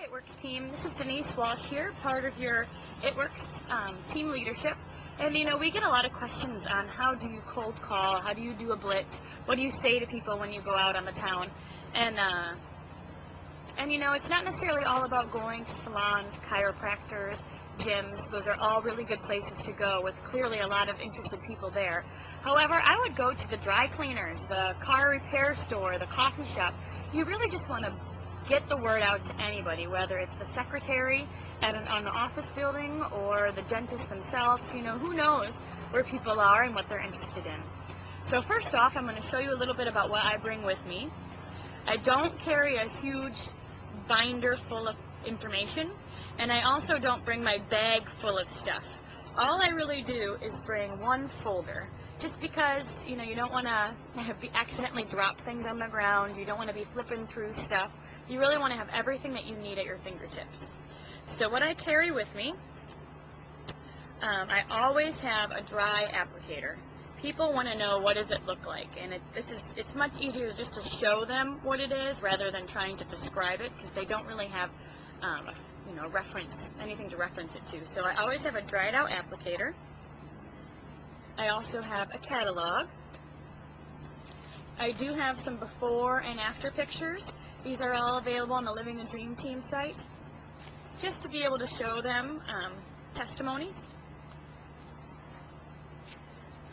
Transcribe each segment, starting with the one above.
It Works team. This is Denise Walsh here, part of your It Works team leadership. And we get a lot of questions on how do you cold call, how do you do a blitz, what do you say to people when you go out on the town. And it's not necessarily all about going to salons, chiropractors, gyms. Those are all really good places to go with clearly a lot of interested people there. However, I would go to the dry cleaners, the car repair store, the coffee shop. You really just want to get the word out to anybody, whether it's the secretary at an office building or the dentist themselves. Who knows where people are and what they're interested in. So first off, I'm going to show you a little bit about what I bring with me. I don't carry a huge binder full of information, and I also don't bring my bag full of stuff. All I really do is bring one folder, just because you don't want to accidentally drop things on the ground. You don't want to be flipping through stuff. You really want to have everything that you need at your fingertips. So what I carry with me, I always have a dry applicator. People want to know, what does it look like, and it's much easier just to show them what it is rather than trying to describe it, because they don't really have anything to reference it to. So I always have a dried out applicator. I also have a catalog. I do have some before and after pictures. These are all available on the Living the Dream Team site, just to be able to show them testimonies.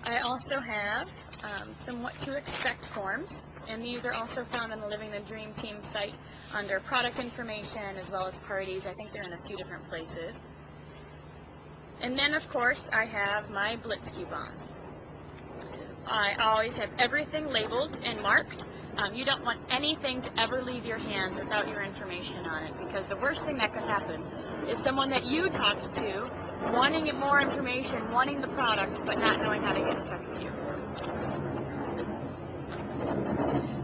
I also have some what to expect forms, and these are also found on the Living the Dream Team site under product information as well as parties. I think they're in a few different places. And then, of course, I have my Blitz coupons. I always have everything labeled and marked. You don't want anything to ever leave your hands without your information on it, because the worst thing that could happen is someone that you talked to wanting more information, wanting the product, but not knowing how to get in touch with you.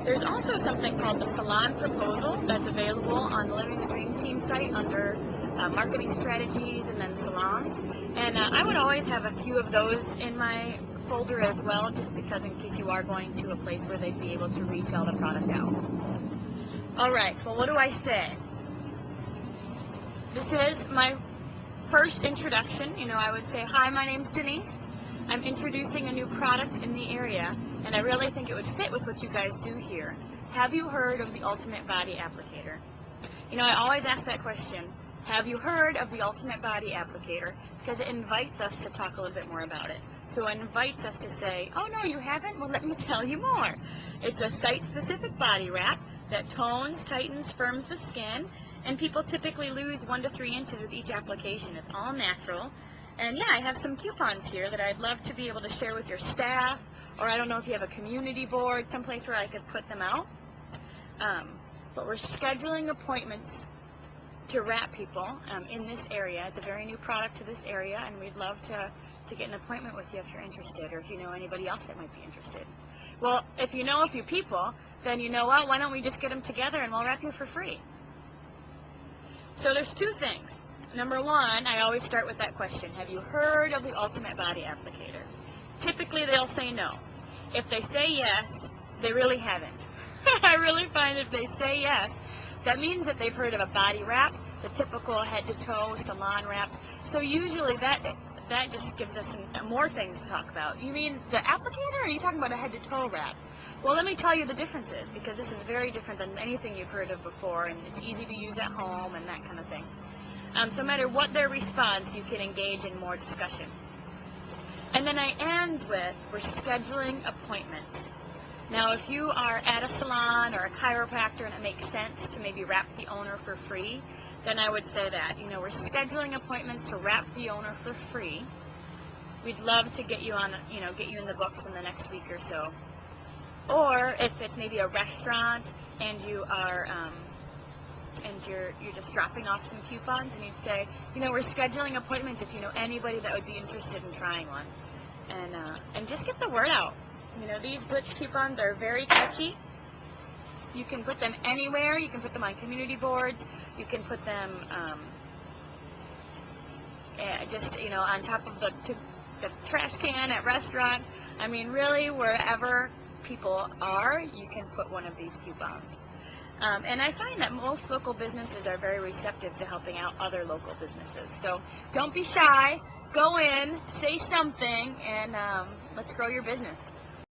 There's also something called the Salon Proposal that's available on the Living the Dream Team site under marketing strategies and then salons. And I would always have a few of those in my folder as well, just because in case you are going to a place where they'd be able to retail the product out. Alright, well, what do I say? This is my first introduction. I would say, hi, my name's Denise. I'm introducing a new product in the area, and I really think it would fit with what you guys do here. Have you heard of the Ultimate Body Applicator? I always ask that question. Have you heard of the Ultimate Body Applicator? Because it invites us to talk a little bit more about it. So it invites us to say, oh no, you haven't? Well, let me tell you more. It's a site-specific body wrap that tones, tightens, firms the skin, and people typically lose 1 to 3 inches with each application. It's all natural. And yeah, I have some coupons here that I'd love to be able to share with your staff, or I don't know if you have a community board, someplace where I could put them out. But we're scheduling appointments to wrap people in this area. It's a very new product to this area, and we'd love to get an appointment with you if you're interested, or if you know anybody else that might be interested. Well, if you know a few people, then you know what, why don't we just get them together and we'll wrap you for free. So there's two things. Number one, I always start with that question. Have you heard of the Ultimate Body Applicator? Typically they'll say no. If they say yes, they really haven't. I really find if they say yes, that means that they've heard of a body wrap, the typical head-to-toe salon wraps. So usually that just gives us more things to talk about. You mean the applicator, or are you talking about a head-to-toe wrap? Well, let me tell you the differences, because this is very different than anything you've heard of before, and it's easy to use at home and that kind of thing. So no matter what their response, you can engage in more discussion. And then I end with, we're scheduling appointments. Now, if you are at a salon or a chiropractor and it makes sense to maybe wrap the owner for free, then I would say that. We're scheduling appointments to wrap the owner for free. We'd love to get you on, get you in the books in the next week or so. Or if it's maybe a restaurant and you are, you're just dropping off some coupons, and you'd say, we're scheduling appointments if you know anybody that would be interested in trying one. And just get the word out. These Blitz coupons are very catchy. You can put them anywhere. You can put them on community boards. You can put them just, on top of the trash can at restaurants. I mean, really, wherever people are, you can put one of these coupons. And I find that most local businesses are very receptive to helping out other local businesses. So don't be shy. Go in, say something, and let's grow your business.